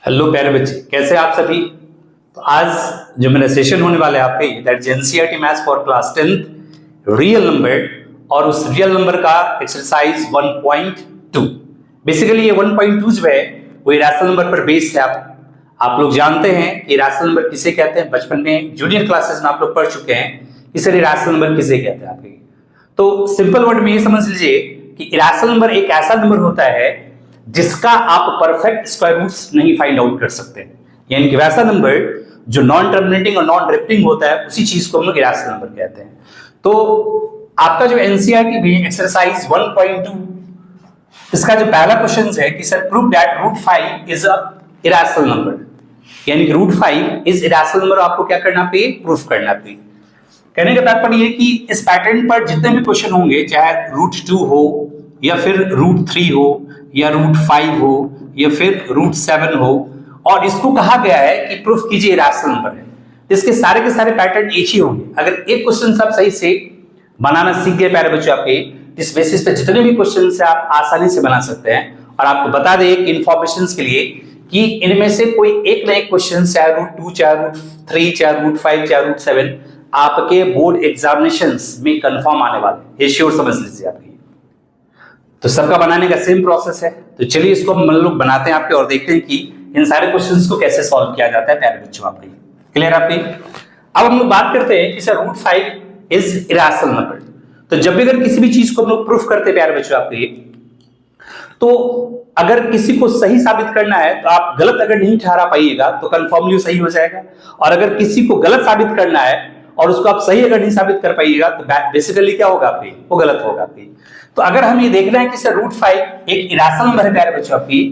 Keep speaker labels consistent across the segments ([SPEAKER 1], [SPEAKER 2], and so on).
[SPEAKER 1] Hello प्यारे बच्चे, कैसे आप सभी। तो आज जो मेरा सेशन होने वाला है आप पे that NCERT maths for class 10th real number, और उस रियल नंबर का एक्सरसाइज 1.2। बेसिकली ये 1.2 जो है वो रैशनल नंबर पर बेस्ड है। आप लोग जानते हैं कि रैशनल नंबर किसे कहते हैं। बचपन में जूनियर क्लासेस में आप लोग पढ़ चुके हैं कि सर रैशनल नंबर किसे कहते हैं आपके। तो सिंपल वर्ड में ये समझ लीजिए कि रैशनल नंबर एक ऐसा नंबर होता है जिसका आप परफेक्ट स्क्वायर रूट्स नहीं फाइंड आउट कर सकते, यानी कि वैसा नंबर जो नॉन टर्मिनेटिंग और नॉन रिपीटिंग होता है उसी चीज को हम लोग इरेशनल नंबर कहते हैं। तो आपका जो एनसीईआरटी भी एक्सरसाइज 1.2 इसका जो पहला क्वेश्चन है कि sir prove that root 5 is a irrational number, यानी कि रूट 5 इज इरेशनल नंबर। आपको क्या करना पे प्रूफ करना पे। कहने का तात्पर्य ये कि इस पैटर्न पर जितने भी क्वेश्चन होंगे, चाहे रूट 2 हो या फिर रूट 3 हो या रूट 5 हो या फिर रूट 7 हो, और इसको कहा गया है कि प्रूफ कीजिए रैशनल नंबर है, इसके सारे के सारे पैटर्न एक ही होंगे। अगर एक क्वेश्चन आप सही से बनाना सीख गए प्यारे बच्चों, आपके इस बेसिस पे जितने भी क्वेश्चन से आप आसानी से बना सकते हैं। और आपको बता दें एक इन्फॉर्मेशन के लिए कि इनमें से कोई एक ना एक क्वेश्चन, चाहे रूट 2 चाहे रूट 3 चाहे रूट 5 चाहे रूट 7, आपके बोर्ड एग्जामिनेशंस में कंफर्म आने वाले, ये श्योर समझ लीजिए आपकी। तो सबका बनाने का सेम प्रोसेस है। तो चलिए इसको हम लोग बनाते हैं आपके और देखते हैं कि इन सारे क्वेश्चंस को कैसे सॉल्व किया जाता है प्यारे बच्चों आपके। क्लियर आपकी। अब हम लोग बात करते हैं कि sir root 5 is irrational number. तो जब भी अगर किसी भी चीज को हम लोग प्रूफ करते हैं प्यारे बच्चों आपके, तो अगर किसी को सही साबित करना है तो आप गलत अगर नहीं ठहरा पाइएगा तो कंफर्मली सही हो जाएगा, और अगर किसी को गलत साबित करना है और उसको आप सही अगर नहीं साबित कर पाइएगा तो बेसिकली क्या होगा आपकी, वो गलत होगा आपकी। तो अगर हमें ये देखना है कि सर रूट 5 एक इरेशनल नंबर है प्यारे बच्चों आपकी,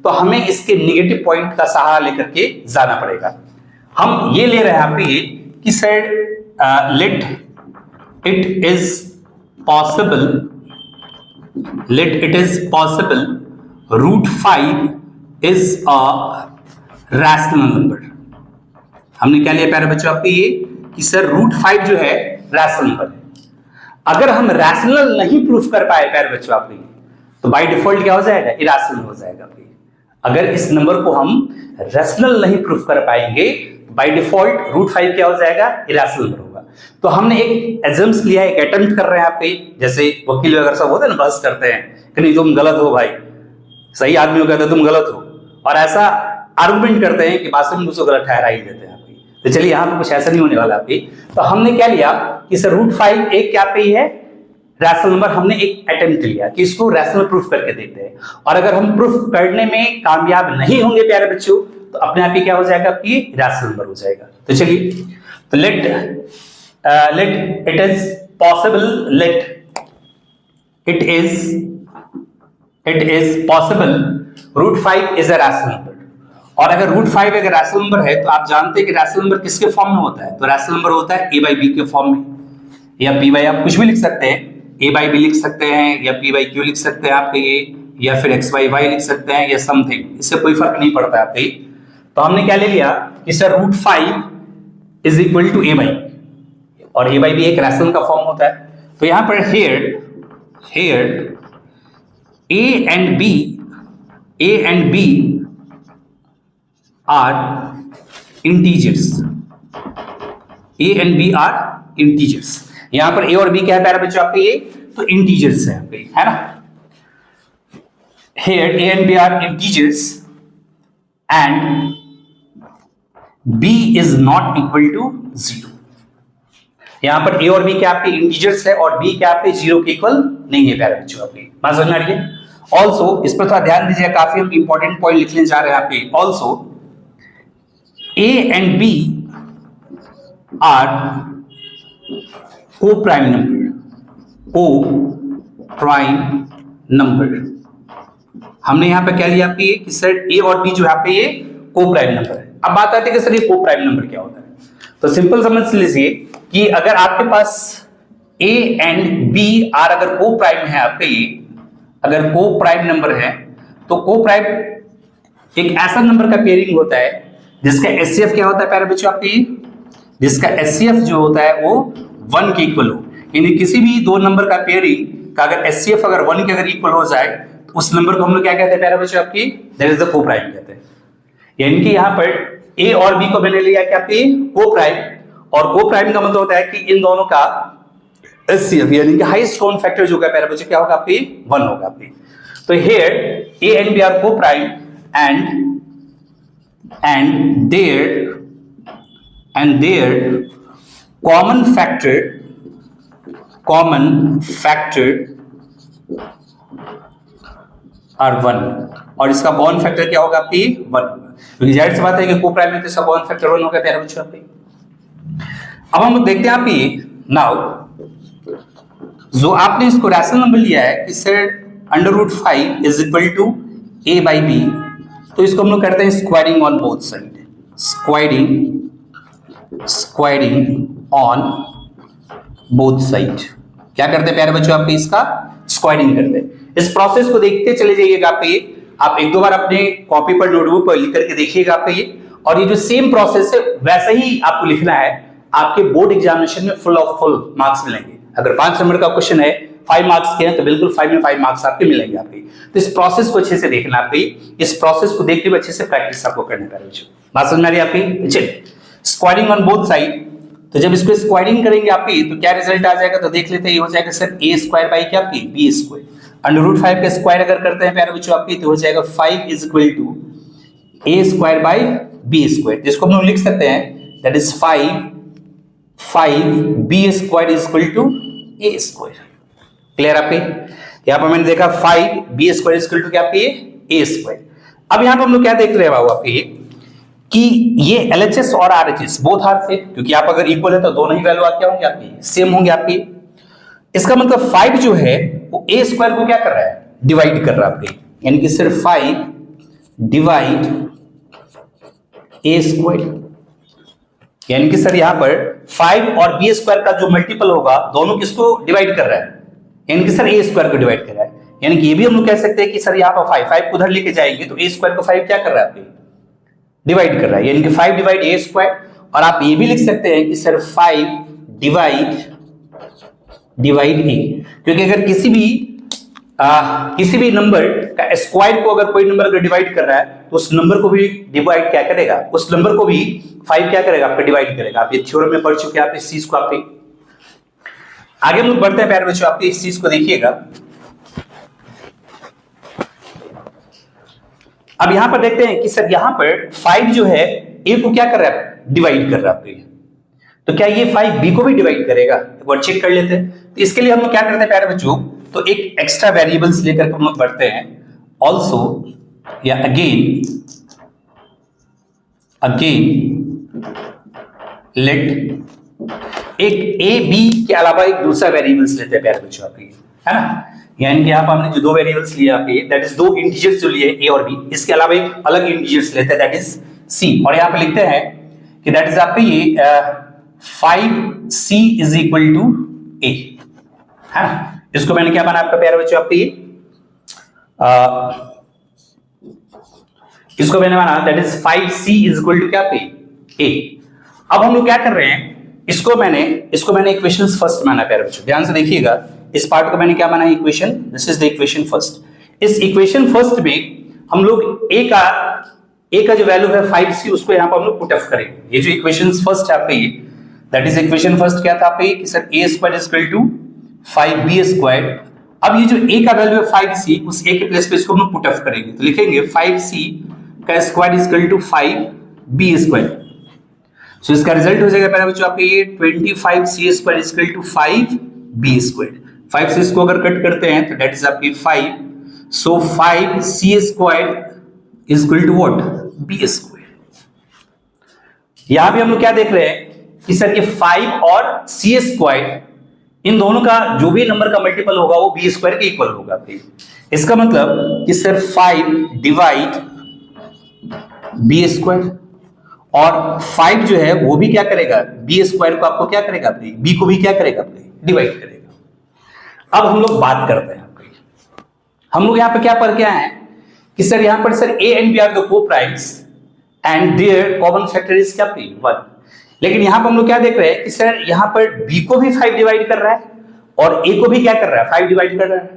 [SPEAKER 1] तो हमें इसके नेगेटिव पॉइंट का सहारा लेकर के जाना पड़ेगा। हम ये ले रहे हैं आपकी कि sir let it is possible root 5 is a rational number. हमने क्या लिया प्यारे बच्चों आपके ये कि सर रूट 5 जो है रैशनल नंबर है। अगर हम रैशनल नहीं प्रूफ कर पाए प्यारे बच्चों आपके, तो बाय डिफॉल्ट क्या हो जाएगा, इरेशनल हो जाएगा आपके। अगर इस नंबर को हम रैशनल नहीं प्रूफ कर पाएंगे बाय डिफॉल्ट रूट 5 क्या हो जाएगा, इरेशनल नंबर होगा। तो हमने एक एजम्स लिया है, एक अटेम्प्ट कर रहे हैं आपके, जैसे वकील वगैरह सब होते हैं ना, बहस करते हैं कि नहीं तुम गलत हो भाई, सही आदमी को कहते हैं तुम गलत हो, और ऐसा आर्गुमेंट करते हैं कि वास्तव में उसको गलत ठहरा ही देते हैं आपकी। तो चलिए यहाँ पे कुछ ऐसा नहीं होने वाला आपकी। तो हमने क्या लिया कि सर रूट 5 एक क्या पे ही है, रैशनल नंबर। हमने एक अटेम्प्ट लिया कि इसको रैशनल प्रूफ करके देखते हैं, और अगर हम प्रूफ करने में कामयाब नहीं होंगे प्यारे बच्चों तो अपने आप ही क्या हो जाएगा आपकी, रैशनल नंबर हो जाएगा। तो चलिए, तो let it is possible root 5 is a rational number. और अगर रूट 5 अगर रैशनल नंबर है तो आप जानते हैं कि रैशनल नंबर किसके फॉर्म में होता है, तो रैशनल नंबर होता है a by b के फॉर्म में, या p by, आप कुछ भी लिख सकते हैं, a by b लिख सकते हैं या p by q लिख सकते हैं आपके ये, या फिर x by y लिख सकते हैं या समथिंग, इससे कोई फर्क नहीं पड़ता आपके। तो हमने क्या ले लिया कि sir root 5 is equal to a by, और a by b एक रैशनल का फॉर्म होता है। तो यहां पर here a and b are integers, a and b are integers। यहां पर a और b क्या है प्यारे बच्चों आपके, ये तो इंटीजर्स है आपके, है ना। here a and b are integers and b is not equal to 0। यहां पर a और b क्या आपके इंटीजर्स है और b क्या आपके 0 के इक्वल नहीं है प्यारे बच्चों आपके। बात समझ में आ रही है। ऑल्सो इस पर थोड़ा ध्यान दीजिए, काफी हम इंपॉर्टेंट पॉइंट लिखने जा रहे हैं आपके। Also a and b are co-prime number। हमने यहां पे क्या लिया आपके कि सर a और b जो है आपके ये co-prime नंबर है। अब बात आती है कि सर ये co-prime नंबर क्या होता है। तो सिंपल समझ लीजिए कि अगर आपके पास a and b are अगर co-prime है आपके ये, अगर co-prime नंबर है तो co-prime एक ऐसा नंबर का पेयरिंग होता है जिसका HCF क्या होता है प्यारे बच्चों आपके, जिसका HCF जो होता है वो 1 के इक्वल हो। यानी किसी भी दो नंबर का पेयरिंग का अगर HCF अगर 1 के अगर इक्वल हो जाए तो उस नंबर को हम लोग क्या कहते हैं प्यारे बच्चों आपकी, दैट इज द को-प्राइम कहते हैं। यानी कि यहाँ पर ए और बी को मैंने लिया क्या पे को प्राइम, और को प्राइम का मतलब होता है कि इन दोनों का एचसीएफ यानी कि हाईएस्ट कॉमन फैक्टर जो है प्यारे बच्चे क्या होगा पे 1 होगा पे। तो here a and b are coprime and their common factor are 1, और इसका कॉमन फैक्टर क्या होगा पे 1 होगा, क्योंकि जाहिर सी बात है कि को प्राइम में तो इसका कॉमन फैक्टर 1 होगा प्यारे बच्चों पे। अब हम लोग देखते हैं पे नाउ जो आपने इसको रैशनल नंबर लिया है कि sir √5 is equal to a by b, तो इसको हम लोग करते हैं squaring on both side, squaring on both side. क्या करते हैं प्यारे बच्चों आपके इसका स्क्वायरिंग करते हैं। इस प्रोसेस को देखते चले जाइएगा पे, आप एक दो बार अपने कॉपी पर नोटबुक पर लिख करके देखिएगा पे, और ये जो सेम प्रोसेस है वैसा ही आपको लिखना है। आपके बोर्ड एग्जामिनेशन में फुल ऑफ फुल मार्क्स मिलेंगे। अगर 5 नंबर का क्वेश्चन है 5 मार्क्स के हैं तो बिल्कुल 5 में 5 मार्क्स आपके मिलेंगे आपके। तो इस प्रोसेस को अच्छे से देखना आपके, इस प्रोसेस को देखते हुए अच्छे से प्रैक्टिस आपको करनी पड़ेगी। बात समझ में आ रही है आपकी? चलिए स्क्वायरिंग ऑन बोथ साइड, तो जब इसको स्क्वायरिंग करेंगे आपकी तो क्या रिजल्ट आ जाएगा, तो देख लेते हैं। ये हो जाएगा सर a स्क्वायर बाई क्या आपकी b स्क्वायर, √5 का स्क्वायर अगर करते हैं प्यारे बच्चों आपकी तो हो जाएगा 5 is equal to a square by b square, जिसको हम लोग लिख सकते हैं that is 5b square is equal to a square. Clear आपके? यहाँ पर मैंने देखा 5b square is equal to क्या आपकी a स्क्वायर। अब यहाँ पर हम लोग क्या देख रहे हैं बाबू आपके कि ये LHS और RHS बोथ आर सेम, क्योंकि आप अगर इक्वल है तो दोनों ही वैल्यू क्या होंगे आपकी सेम होंगे आपकी। इसका मतलब 5 जो है वो a स्क्वायर को क्या कर रहा है डिवाइड कर रहा है आपके, यानी कि सिर्फ 5 डिवाइड a स्क्वायर, यानी कि सर यहां पर 5 और b स्क्वायर का जो मल्टीपल होगा दोनों किसको डिवाइड कर रहा है, यानी कि सर a स्क्वायर को डिवाइड कर रहा है। यानी कि ये भी हम लोग कह सकते हैं कि सर यहां पर 5 को उधर लेके जाएंगे तो a स्क्वायर को 5 क्या कर रहा है आपके डिवाइड कर रहा है, यानी कि 5 डिवाइड a स्क्वायर। और आप ये भी लिख सकते हैं कि सर 5 डिवाइड a, क्योंकि अगर किसी भी नंबर का स्क्वायर को अगर कोई नंबर अगर डिवाइड कर रहा है तो उस नंबर को भी डिवाइड क्या करेगा, उस नंबर को भी 5 क्या करेगा आपका डिवाइड करेगा। आप ये थ्योरम में पढ़ चुके हैं आप इस चीज को। आपके आगे हम लोग बढ़ते हैं प्यारे बच्चों, आपके इस चीज को देखिएगा। अब यहां पर देखते हैं कि सर यहां पर 5 जो है a को क्या कर रहा है डिवाइड कर रहा है, तो क्या ये 5 b को भी डिवाइड करेगा, एक बार चेक कर लेते हैं। तो इसके लिए हम लोग क्या करते हैं प्यारे बच्चों, तो एक एक्स्ट्रा वेरिएबल्स लेकर हम लोग बढ़ते हैं। ऑल्सो या अगेन लेट एक a b के अलावा एक दूसरा वेरिएबल्स लेते हैं प्यारे बच्चों आपके, है ना। यानी कि आप हमने जो दो वेरिएबल्स लिए आपके दैट इज दो इंटीजर्स जो लिए a और b, इसके अलावा एक अलग इंटीजर्स लेते हैं दैट इज c, और यहां पे लिखते हैं कि दैट इज आपके ये 5c is equal to a, है ना। इसको मैंने क्या बना आपका प्यारे बच्चों आपके इसको मैंने माना that is 5c is equal to क्या पे a। अब हम लोग क्या कर रहे हैं, इसको मैंने इक्वेशन फर्स्ट माना प्यारे बच्चों, ध्यान से देखिएगा। इस पार्ट को मैंने क्या माना equation, this is the equation first. इस इक्वेशन फर्स्ट में हम लोग a का जो वैल्यू है 5c उसको यहां पर हम लोग पुट ऑफ करेंगे। ये जो इक्वेशन फर्स्ट है आपका ये दैट इज इक्वेशन फर्स्ट क्या था आपका कि sir a square is equal to 5b square. अब ये जो a का वैल्यू है 5c, उस a के प्लेस पे इसको हम लोग पुट ऑफ करेंगे, तो लिखेंगे 5c का square is equal to 5b square. So इसका रिजल्ट हो जाएगा प्यारे बच्चों आपके ये 25c square is equal to 5b square. 5c इसको अगर कट करते हैं तो दैट इज आपकी 5, so 5c square is equal to what b square. यहां भी हम लोग क्या देख रहे हैं कि सर ये 5 और c स्क्वायर इन दोनों का जो भी नंबर का मल्टीपल होगा वो b स्क्वायर के इक्वल होगा। इसका मतलब कि सर 5 डिवाइड b स्क्वायर, और 5 जो है वो भी क्या करेगा b स्क्वायर को आपको क्या करेगा b को भी क्या करेगा डिवाइड करेगा। अब हम लोग बात करते हैं, हम लोग यहाँ पे क्या पढ़ के आए हैं कि सर यहाँ पर sir a and b are the coprimes and their common factor is क्या 1। लेकिन यहाँ पर हम लोग क्या देख रहे हैं कि सर यहाँ पर b को भी 5 डिवाइड कर रहा है और a को भी क्या कर रहा है 5 डिवाइड कर रहा है।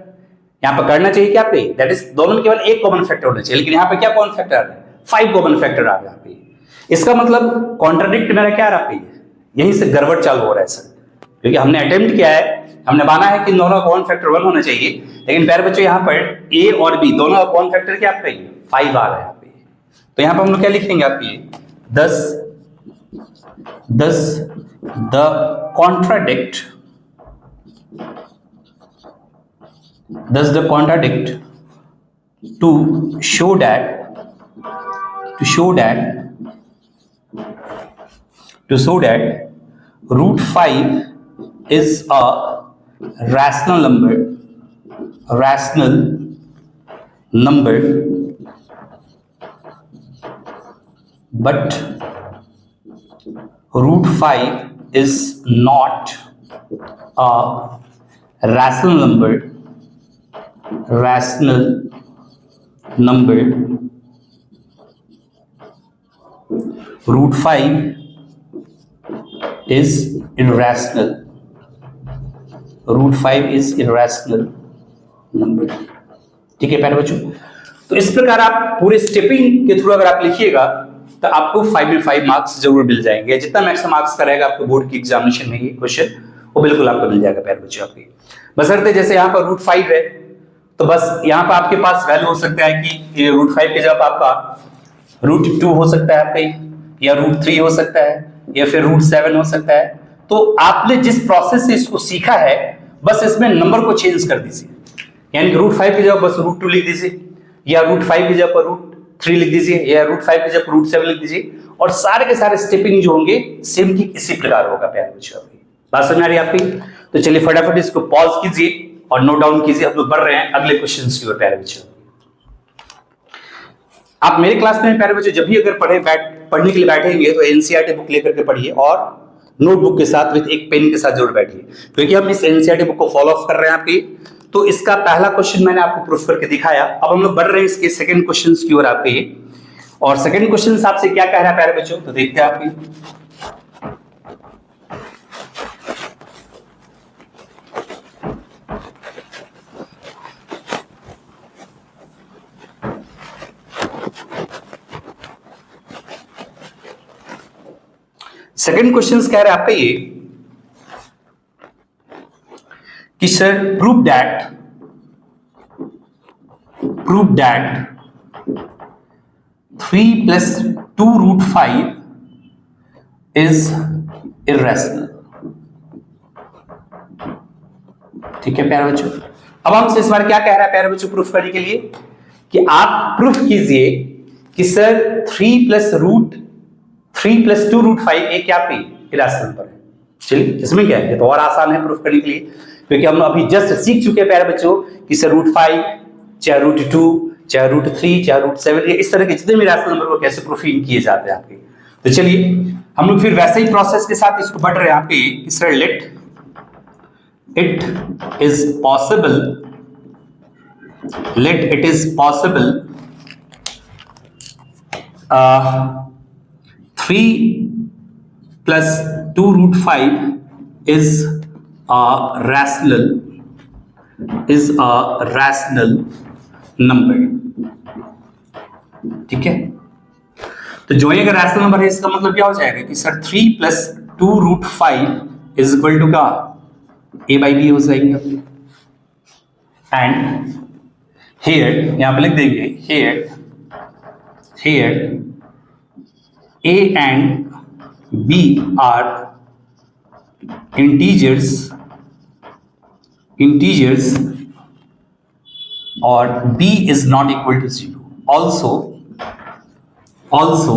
[SPEAKER 1] यहाँ पर करना चाहिए क्या पे दैट इज दोनों में केवल एक कॉमन फैक्टर होना चाहिए, लेकिन यहाँ पे क्या कॉमन फैक्टर आ रहा है 5 कॉमन फैक्टर आ गया पे। इसका मतलब कॉन्ट्राडिक्ट मेरा क्या रहा पे, यहीं से गड़बड़ चालू हो रहा है सर, क्योंकि हमने अटेम्प्ट किया है, हमने माना है कि दोनों कॉमन फैक्टर 1 होना चाहिए, लेकिन प्यारे बच्चों यहाँ पर ए और बी दोनों का कॉमन फैक्टर क्या आपका 5 आ रहा है यहाँ पे। तो यहाँ पर हम लोग क्या लिखेंगे आपके 10 the contradict to show that root 5 is a rational number but root 5 is not a rational number root 5 is irrational number। ठीक है प्यारे बच्चों, तो इस प्रकार आप पूरे स्टेपिंग के थ्रू अगर आप लिखिएगा तो आपको 5 में 5 मार्क्स जरूर मिल जाएंगे। जितना मैक्सिमम मार्क्स का रहेगा आपको बोर्ड की एग्जामिनेशन में ये क्वेश्चन वो बिल्कुल आपको मिल जाएगा प्यारे बच्चों आपके। बशर्ते जैसे यहाँ पर रूट 5 है तो बस यहाँ पर आपके पास वैल्यू हो सकता है कि रूट 5 के जब आपका रूट 2 हो सकता है आपका, या रूट 3 हो सकता है, या फिर रूट 7 हो सकता है। तो आपने जिस प्रोसेस से इसको सीखा है बस इसमें नंबर को चेंज कर दीजिए, यानी कि रूट 5 की जगह बस रूट 2 लिख दीजिए, या रूट 5 की जगह पर रूट 3 लिख दीजिए, या रूट 5 की जगह रूट 7 लिख दीजिए, और सारे के सारे स्टेपिंग जो होंगे सेम की इसी प्रकार होगा प्यारे बच्चों। बात समझ आ रही है आपकी? तो चलिए फटाफट इसको पॉज कीजिए और नोट डाउन कीजिए, हम लोग बढ़ रहे हैं अगले क्वेश्चंस की ओर प्यारे बच्चों। आप मेरे क्लास में प्यारे बच्चों जब भी अगर पढ़ने के लिए बैठेंगे तो एनसीईआरटी बुक लेकर के पढ़िए और नोटबुक के साथ विद एक पेन के साथ जरूर बैठिए, क्योंकि हम इस एनसीईआरटी बुक को फॉलो अप कर रहे हैं आपकी। तो इसका पहला क्वेश्चन मैंने आपको प्रूफ करके दिखाया, अब हम लोग बढ़ रहे हैं इसके सेकंड क्वेश्चन की ओर आपके। और सेकंड क्वेश्चन आपसे क्या कह रहा है प्यारे बच्चों, तो देखते हैं आपकी। सेकंड क्वेश्चन कह रहा है आपका ये कि sir prove that 3 + 2 root 5 is irrational. ठीक है प्यारे बच्चों, अब हमसे इस बार क्या कह रहा है प्यारे बच्चों प्रूफ करने के लिए कि आप प्रूफ कीजिए कि सर 3 + 2 रूट 5 एक क्या पे इर्रेशनल नंबर है। चलिए इसमें क्या है, ये तो और आसान है प्रूफ करने के लिए, क्योंकि हम अभी जस्ट सीख चुके हैं प्यारे बच्चों कि सर रूट 5 चाहे रूट 2 चाहे रूट 3 चाहे रूट 7 इस तरह के जितने भी इर्रेशनल नंबर को कैसे प्रूफिंग किए जाते हैं आपके। तो चलिए हम लोग फिर वैसे ही प्रोसेस के साथ इसको बढ़ रहे हैं आपके कि sir let it is possible 3 + 2 root 5 is a rational number। ठीक है, तो जो ये अगर रैशनल नंबर है इसका मतलब क्या हो जाएगा कि sir 3 + 2 root 5 is equal to का a/b हो जाएंगे। एंड हियर यहां पे लिख देंगे here a and b are integers or b is not equal to 0। also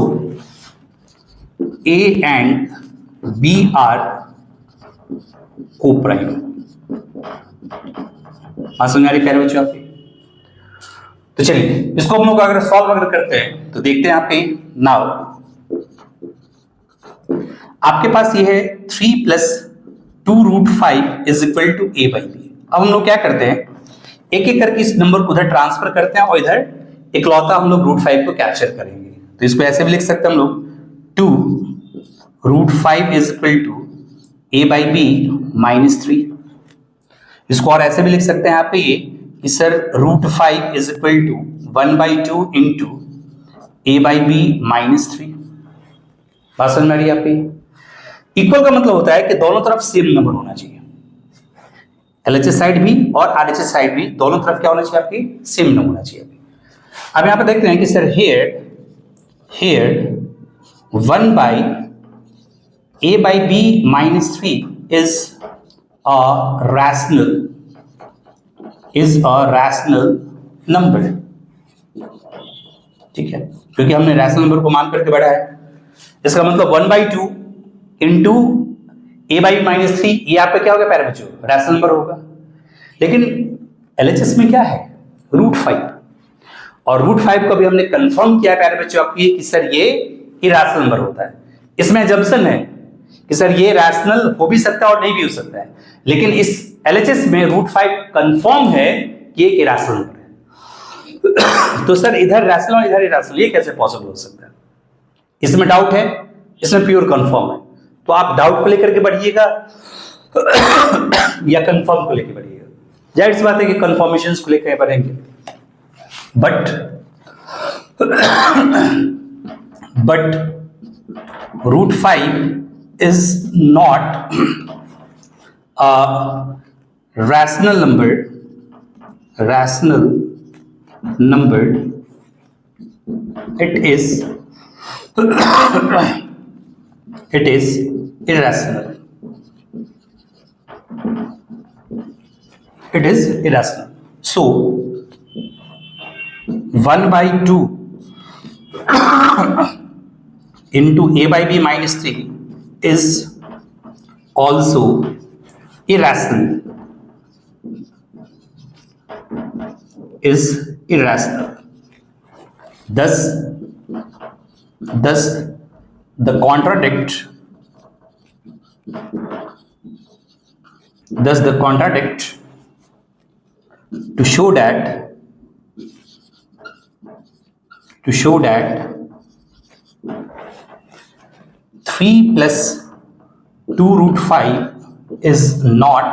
[SPEAKER 1] a and b are co-prime। समझ आ रही प्यारे बच्चों आपके? तो चलिए इसको हम लोग अगर सॉल्व अगर करते हैं तो देखते हैं आपके नाउ आपके पास ये है 3 + 2 root 5 is equal to a/b। अब हम लोग क्या करते हैं, एक एक करके इस नंबर को उधर ट्रांसफर करते हैं और इधर इकलौता हम लोग रूट 5 को कैप्चर करेंगे। तो इसको ऐसे भी लिख सकते हैं हम लोग 2 root 5 is equal to a/b -3। इसको और ऐसे भी लिख सकते हैं आप ये कि sir root 5 is equal to 1/2 into a by b -3। बात समझ में आ रही है आपकी? इक्वल का मतलब होता है कि दोनों तरफ सेम नंबर होना चाहिए, LHS साइड भी और RHS साइड भी दोनों तरफ क्या होना चाहिए आपकी? सेम नंबर होना चाहिए। अब यहाँ पे देखते हैं कि sir here 1 by a by b -3 is a rational number, ठीक है, क्योंकि हमने रैशनल नंबर को मान करके बढ़ा है। इसका मतलब 1/2 इंटू a by -3, ये आपका क्या होगा प्यारे बच्चों? रैशनल नंबर होगा। लेकिन LHS में क्या है? √5, और √5 को भी हमने कंफर्म किया प्यारे बच्चों आपकी कि सर ये इरेशनल नंबर होता है। इसमें अजम्पशन है कि सर ये रैशनल हो भी सकता है और नहीं भी हो सकता है, लेकिन इस LHS में √5 कंफर्म है कि ये इरेशनल नंबर है। तो सर इधर रैशनल और इधर इरेशनल, ये कैसे पॉसिबल हो सकता है? इसमें डाउट है, इसमें प्योर कंफर्म है। तो आप डाउट को लेकर के बढ़िएगा या कंफर्म को लेकर बढ़िएगा। जाहिर सी बात है कि कंफर्मेशंस को लेकर बढ़ेंगे, but √5 is not a rational number, it is irrational, so 1/2 into a by b -3 is also irrational, thus the contradict to show that 3 plus 2√5 is not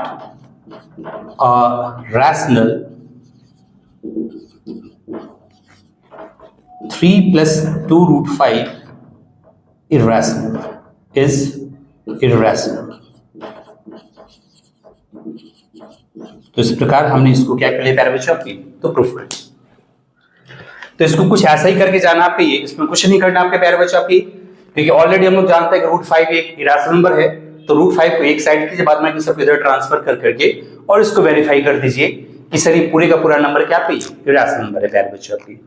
[SPEAKER 1] a rational, 3 plus 2√5 is irrational। तो इस प्रकार हमने इसको क्या कर लिया प्यारे बच्चों आपकी? तो प्रूफ कर। तो इसको कुछ ऐसा ही करके जाना आपके, ये इसमें कुछ नहीं करना आपके प्यारे बच्चों आपकी, क्योंकि ऑलरेडी हम लोग जानते हैं कि √5 एक इरेशनल नंबर है। तो √5 को एक साइड कीजिए, बाद में सबको इधर ट्रांसफर कर करके और इसको वेरीफाई कर दीजिए कि सर ये पूरे का पूरा नंबर क्या आपकी? इरेशनल नंबर है प्यारे बच्चों आपकी।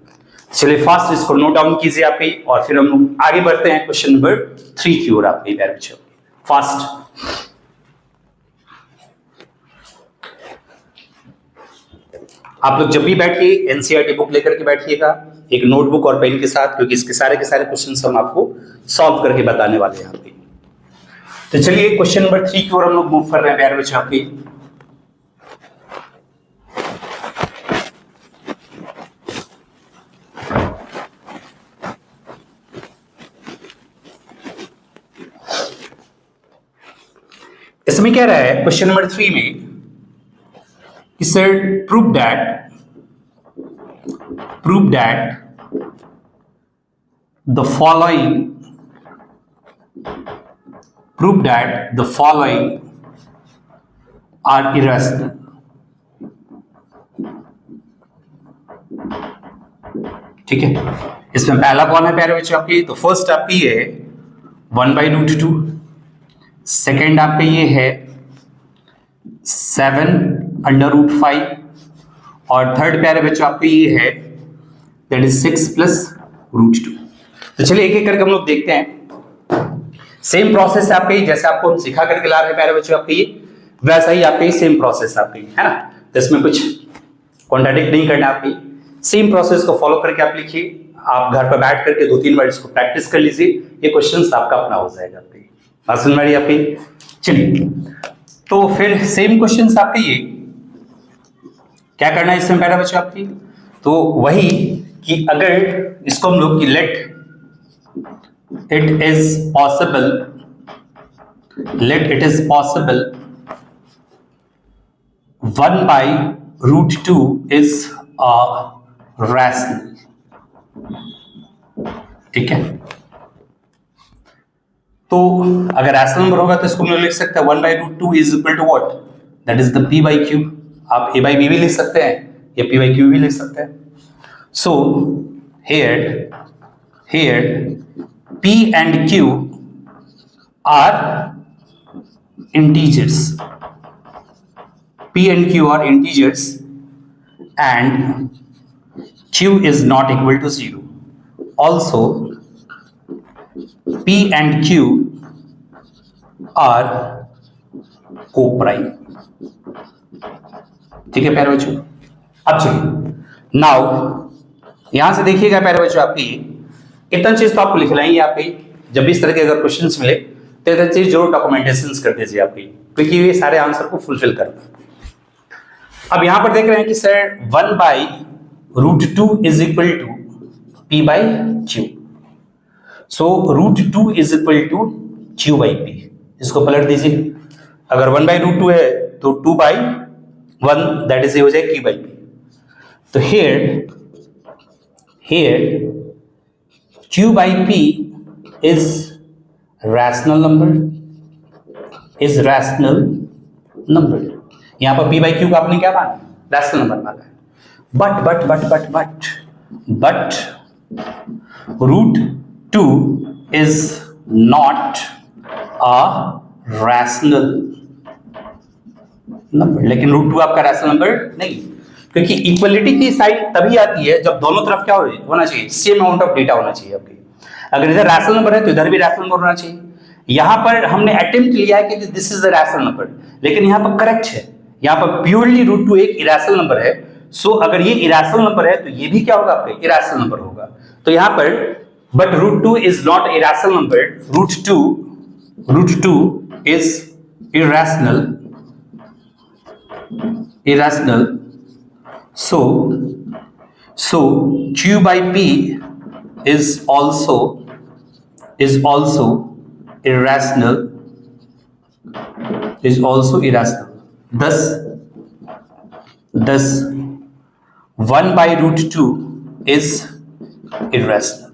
[SPEAKER 1] चलिए फास्ट इसको नोट डाउन कीजिए आपकी, और फिर हम लोग आगे बढ़ते हैं क्वेश्चन नंबर 3 की ओर आपकी प्यारे बच्चों। फास्ट आप लोग जब भी बैठिए एनसीईआरटी बुक लेकर के बैठिएगा, एक नोटबुक और पेन के साथ, क्योंकि इसके सारे के सारे क्वेश्चंस हम आपको सॉल्व करके बताने वाले हैं यहाँ पे। तो चलिए क्वेश्चन नंबर 3 की ओर हम लोग मूव कर रहे हैं प्यारे बच्चों आपके। इसमें क्या रहा है क्वेश्चन नंबर 3 में कि sir prove that the following are irrational। ठीक है, इसमें पहला कौन है प्यारे बच्चों आपकी? तो फर्स्ट आपकी है 1/√2, सेकेंड आपका ये है 7/√5, और थर्ड प्यारे बच्चों आपके ये है दैट इज 6 + √2। तो चलिए एक एक करके हम लोग देखते हैं। सेम प्रोसेस है आपके, जैसे आपको हम सिखा करके ला रहे हैं प्यारे बच्चों आपके, वैसा ही आपके सेम प्रोसेस आपकी है ना। तो इसमें कुछ कॉन्ट्राडिक्ट नहीं करना, आपकी सेम प्रोसेस को फॉलो करके आप लिखिए। आप घर पर बैठ करके 2-3 बार इसको प्रैक्टिस कर लीजिए, ये क्वेश्चन आपका अपना हो जाएगा आपकी। बात समझ में आ रही है आपकी? चलिए तो फिर सेम क्वेश्चन आपके ये क्या करना है इसमें प्यारे बच्चों आपकी? तो वही कि अगर इसको हम लोग कि late it is possible 1/√2 is a rational, ठीक है, तो अगर रैशनल नंबर होगा तो इसको हम लोग लिख सकते हैं 1/√2 is equal to what, that is the p/q। आप a/b भी लिख सकते हैं या p/q भी लिख सकते हैं। सो here p and q are integers, p and q are integers and q is not equal to 0. Also p and q are co-prime। ठीक है प्यारे बच्चों, अब चलिए नाउ यहां से देखिएगा प्यारे बच्चों, आपकी इतना चीज तो आपको लिख लेंगे। आपकी जब भी इस तरह के अगर क्वेश्चंस मिले तो इतना चीज जरूर डॉक्यूमेंटेशन कर दीजिए आपकी, क्योंकि ये सारे आंसर को फुलफिल करता है। अब यहां पर देख रहे हैं कि sir 1/√2 is equal to p/q। So √2 is equal to q/p। इसको पलट दीजिए, अगर 1/√2 है तो 2/1 दैट इज हो जाए q/p। तो here q/p is rational number, यहां पर p/q का आपने क्या माना, रैशनल नंबर माना है। But √2 is not a rational number, लेकिन √2 आपका रैशनल नंबर नहीं, क्योंकि इक्वलिटी की साइड तभी आती है जब दोनों तरफ क्या होना चाहिए, सेम अमाउंट ऑफ डेटा होना चाहिए आपकी। अगर इधर रैशनल नंबर है तो इधर भी रैशनल नंबर होना चाहिए। यहां पर हमने अटेम्प्ट लिया है कि this is the rational number, लेकिन यहां पर करेक्ट है, यहां पर प्योरली √2 एक इरेशनल नंबर है। सो अगर ये इरेशनल नंबर है तो ये भी क्या होगा, आपका इरेशनल नंबर होगा। तो यहां पर but √2 is not irrational number, √2 is irrational, so q/p is also irrational, thus 1/√2 is irrational।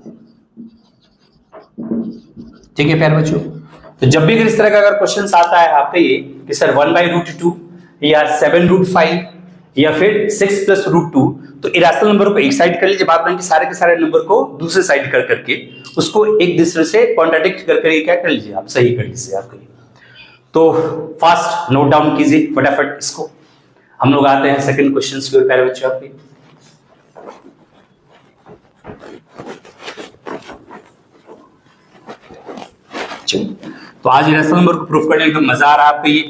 [SPEAKER 1] ठीक है प्यारे बच्चों, तो जब भी इस तरह का अगर क्वेश्चन आता है आपके ये कि सर 1/√2 या 7√5 या फिर 6 + √2, तो इरेशनल नंबर को एक साइड कर लीजिए, बाद में सारे के सारे नंबर को दूसरे साइड कर करके उसको एक दूसरे से कॉन्ट्राडिक्ट कर करके क्या कर लीजिए, आप सही कर लीजिए आपके। तो फास्ट नोट डाउन कीजिए फटाफट इसको। हम लोग आते हैं सेकंड क्वेश्चन की ओर प्यारे बच्चों आपके। तो आज इरेशनल नंबर को प्रूफ करने में मजा आ रहा है आपको। ये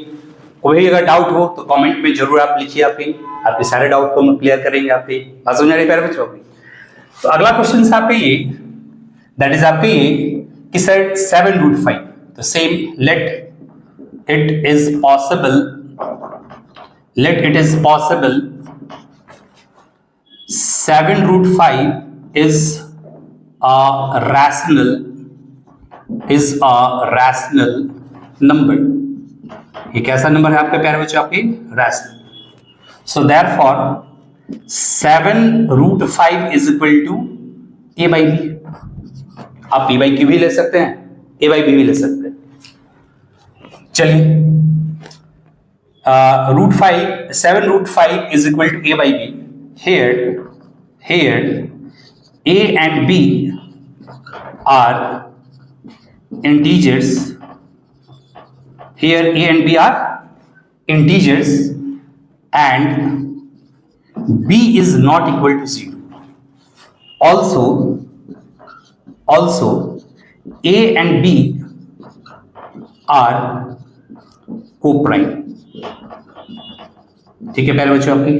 [SPEAKER 1] कोई अगर डाउट हो तो कमेंट में जरूर आप लिखिए, आपके सारे डाउट को हम क्लियर करेंगे। आपके बात समझ आ रही है प्यारे बच्चों आपकी। तो अगला क्वेश्चन है आपके ये, दैट इज आपके ये कि सर 7√5, तो same late it is possible 7√5 is a rational number। ये कैसा नंबर है आपके प्यारे बच्चों, आपके rational. So therefore 7√5 is equal to a/b। आप p/q भी ले सकते हैं, a/b भी ले सकते हैं। चलिए 7√5 is equal to a/b। here a and b are integers, here a and b are integers and b is not equal to 0। also a and b are co-prime। ठीक है प्यारे बच्चों आपकी।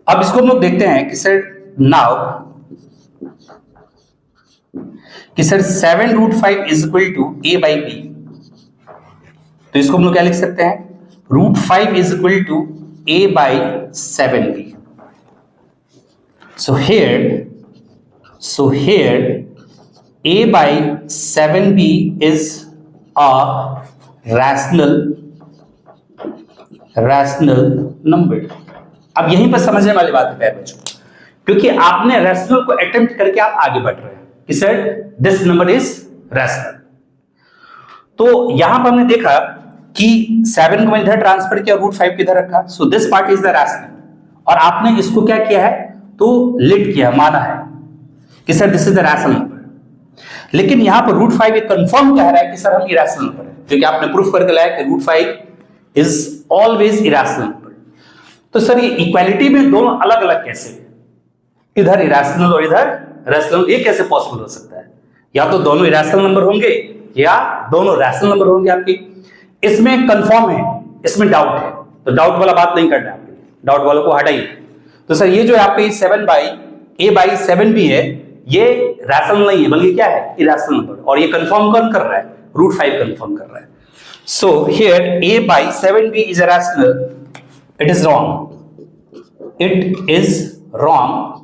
[SPEAKER 1] अब इसको हम लोग देखते हैं कि सर नाउ कि sir 7√5 is equal to a/b, तो इसको हम लोग क्या लिख सकते हैं, √5 is equal to a/7b। so here a/7b is a rational number। अब यहीं पर समझने वाली बात है प्यारे बच्चों, क्योंकि आपने रैशनल को अटेम्प्ट करके आप आगे बढ़ रहे हैं। कि sir this number is rational. तो यहां पर हमने देखा कि 7 को मैंने इधर ट्रांसफर किया, √5 किधर रखा, so this part is the rational. और आपने इसको क्या किया है, तो लिट किया, माना है कि sir this is the rational number. लेकिन यहां पर √5 एक कंफर्म कह रहा है कि सर हम इरेशनल नंबर है, क्योंकि आपने प्रूफ करके लाया कि √5 इज ऑलवेज इरेशनल नंबर। तो सर ये इक्वालिटी में दोनों अलग अलग कैसे, इधर इरेशनल और इधर रैशनल, ये कैसे पॉसिबल हो सकता है? या तो दोनों इरेशनल नंबर होंगे या दोनों रैशनल नंबर होंगे आपकी। इसमें कंफर्म है, इसमें डाउट है, तो डाउट वाला बात नहीं करना है आपकी, डाउट वालों को हटाइए। तो सर ये जो आपके 7/7 भी है, ये रैशनल नहीं है बल्कि क्या है, इरेशनल नंबर। और ये कंफर्म कौन कर रहा है, √5 कंफर्म कर रहा है। So here a/7b is a rational, it is wrong, it is wrong,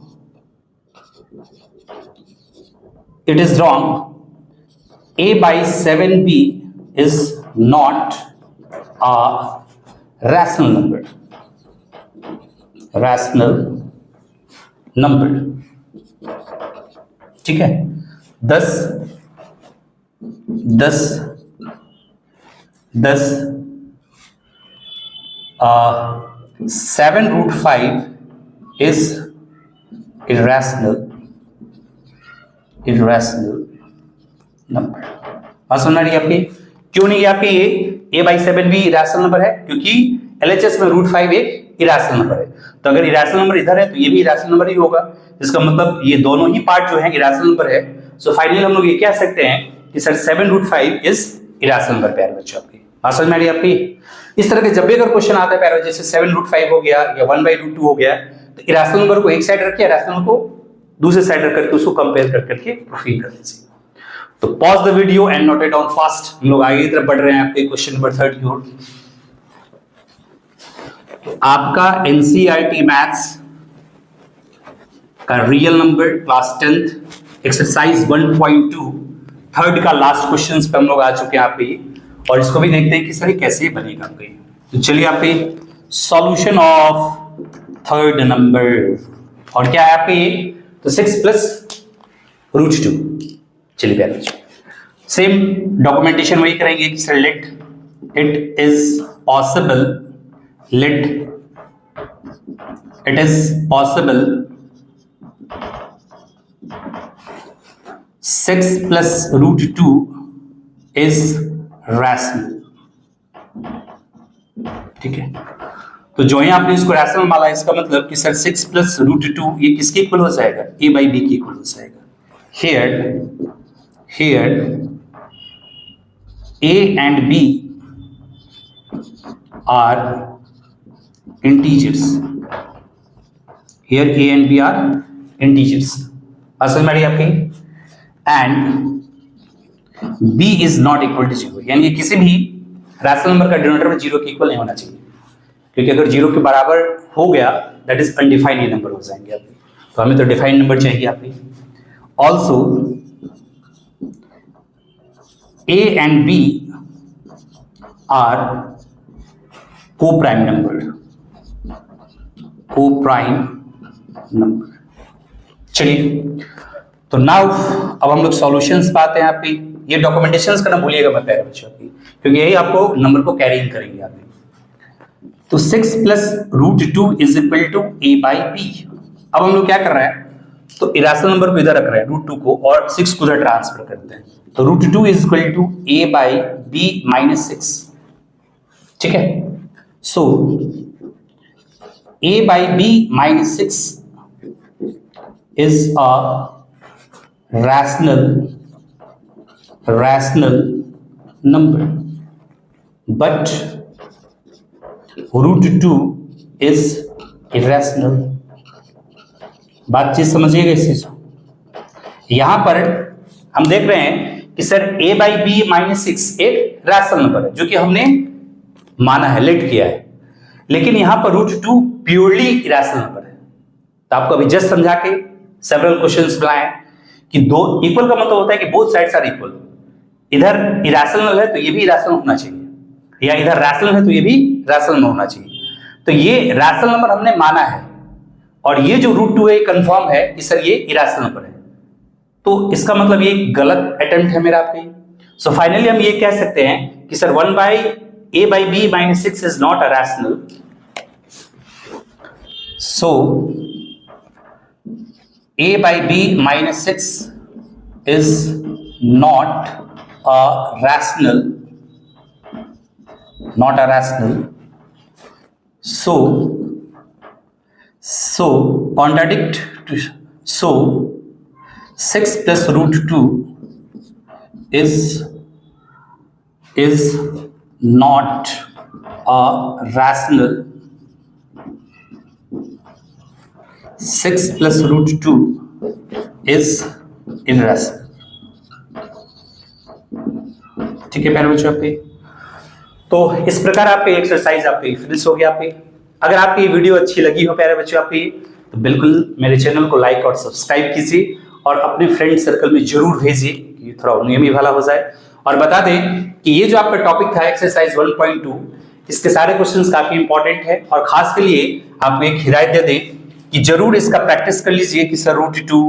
[SPEAKER 1] it is wrong. a/7b is not a rational number, rational number, ठीक है। 10 7√5 is irrational नंबर। बात समझ रही है आपकी? क्यों नहीं है आपकी ये a/7 भी इरेशनल नंबर है, क्योंकि LHS में √5 एक इरेशनल नंबर है। तो अगर इरेशनल नंबर इधर है तो ये भी इरेशनल नंबर ही होगा, इसका मतलब ये दोनों ही पार्ट जो है इरेशनल नंबर है। सो फाइनली हम लोग ये कह सकते हैं कि सर 7√5 इज इरेशनल नंबर। प्यारे बच्चों आपकी बात समझ में आ रही है आपकी? इस तरह के जब भी अगर क्वेश्चन आता है प्यारे, जैसे 7√5 हो गया या 1/√2 हो गया, तो इरेशनल नंबर को एक साइड रखिए, रैशनल को दूसरे साइड रख करके उसको कंपेयर कर करके प्रूफ कर दीजिए। तो pause the video and note it down fast. हम लोग आगे की तरफ बढ़ रहे हैं आपके क्वेश्चन नंबर 3 की ओर। आपका एनसीईआरटी मैथ्स का real number class 10th exercise 1.2 third का लास्ट क्वेश्चन पे हम लोग आ चुके हैं आपके, और इसको भी देखते हैं कि सर कैसे बनेगा आपके। तो चलिए आपके सॉल्यूशन ऑफ थर्ड नंबर, और क्या है आपके, तो 6 + √2। चलिए प्यारे सेम डॉक्यूमेंटेशन वही करेंगे कि sir let it is possible 6 + √2 is rational, ठीक है। तो जो ही आपने इसको रैशनल माना, इसका मतलब कि सर 6 + √2 ये किसके इक्वल हो जाएगा, a/b के इक्वल हो जाएगा। Here a and b are integers. Here a and b are integers. समझ में आ रही है आपकी? And b is not equal to 0, यानी किसी भी रैशनल नंबर का डिनोमिनेटर में 0 के इक्वल नहीं होना चाहिए, क्योंकि अगर 0 के बराबर हो गया दैट इज अनडिफाइंड नंबर हो जाएंगे आपके। तो हमें तो डिफाइंड नंबर चाहिए आपके। Also a and b are co-prime number। चलिए तो नाउ अब हम लोग सॉल्यूशंस पे आते हैं आपकी। ये डॉक्यूमेंटेशंस करना भूलिएगा मत प्यारे बच्चों आपकी, क्योंकि यही आपको नंबर को कैरी इन करेंगे आपकी। तो 6 + √2 इज इक्वल टू a/b। अब हम लोग क्या कर रहे हैं, तो इरेशनल नंबर को इधर रख रहे हैं √2 को, और 6 को उधर ट्रांसफर करते हैं। तो √2 इज इक्वल टू a/b - 6, ठीक है। सो a/b - 6 is a rational number, but √2 is irrational। बातचीत समझिएगा इस चीज को। यहां पर हम देख रहे हैं कि सर a/b - 6 एक रैशनल नंबर है, जो कि हमने माना है, लेट किया है, लेकिन यहां पर √2 प्योरली इरेशनल नंबर है। तो आपको अभी जस्ट समझा के सेवरल क्वेश्चंस बनाए कि दो इक्वल का मतलब होता है कि बोथ साइड्स आर इक्वल। इधर इरेशनल है तो ये भी इरेशनल होना चाहिए, या इधर रैशनल है तो ये भी रैशनल होना चाहिए। तो ये रैशनल नंबर हमने माना है, और ये जो √2 है कंफर्म है कि सर ये इरेशनल नंबर है। तो इसका मतलब ये गलत अटेम्प्ट है मेरा आपके। सो फाइनली हम ये कह सकते हैं कि sir 1/a/b - 6 is not a rational. So a/b - 6 is not a rational, so contradict to, so 6 plus √2 is not a rational, 6 plus √2 is irrational। ठीक है प्यारे बच्चों, आपके तो इस प्रकार आपके एक्सरसाइज आपके फिनिश हो गया। आपके अगर आपकी वीडियो अच्छी लगी हो प्यारे बच्चों आपके, तो बिल्कुल मेरे चैनल को लाइक और सब्सक्राइब कीजिए और अपने फ्रेंड सर्कल में जरूर भेजिए कि थोड़ा उन्हें भी भला हो जाए। और बता दें कि ये जो आपका टॉपिक था एक्सरसाइज 1.2, इसके सारे क्वेश्चंस काफी इंपॉर्टेंट है और खास के लिए आपको एक हिदायत दे दें कि जरूर इसका प्रैक्टिस कर लीजिए कि सर √2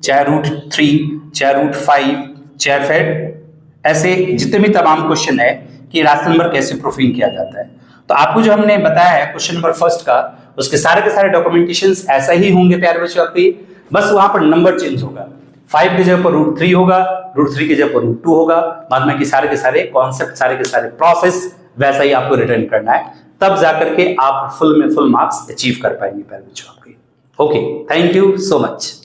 [SPEAKER 1] चाहे √3 चाहे √5 चाहे फिर ऐसे जितने भी तमाम क्वेश्चन है कि राशनल नंबर कैसे प्रूफिंग किया जाता है। तो आपको जो हमने बताया है क्वेश्चन नंबर फर्स्ट का, उसके सारे के सारे डॉक्यूमेंटेशंस ऐसा ही होंगे प्यारे बच्चों आपके, बस वहां पर नंबर चेंज होगा। 5 की जगह पर √3 होगा, √3 की जगह पर √2 होगा, बाद में कि सारे के सारे कॉन्सेप्ट सारे के सारे प्रोसेस वैसा ही आपको रिटर्न करना है, तब जाकर के आप फुल में फुल मार्क्स अचीव कर पाएंगे प्यारे बच्चों आपके। Okay, thank you so much.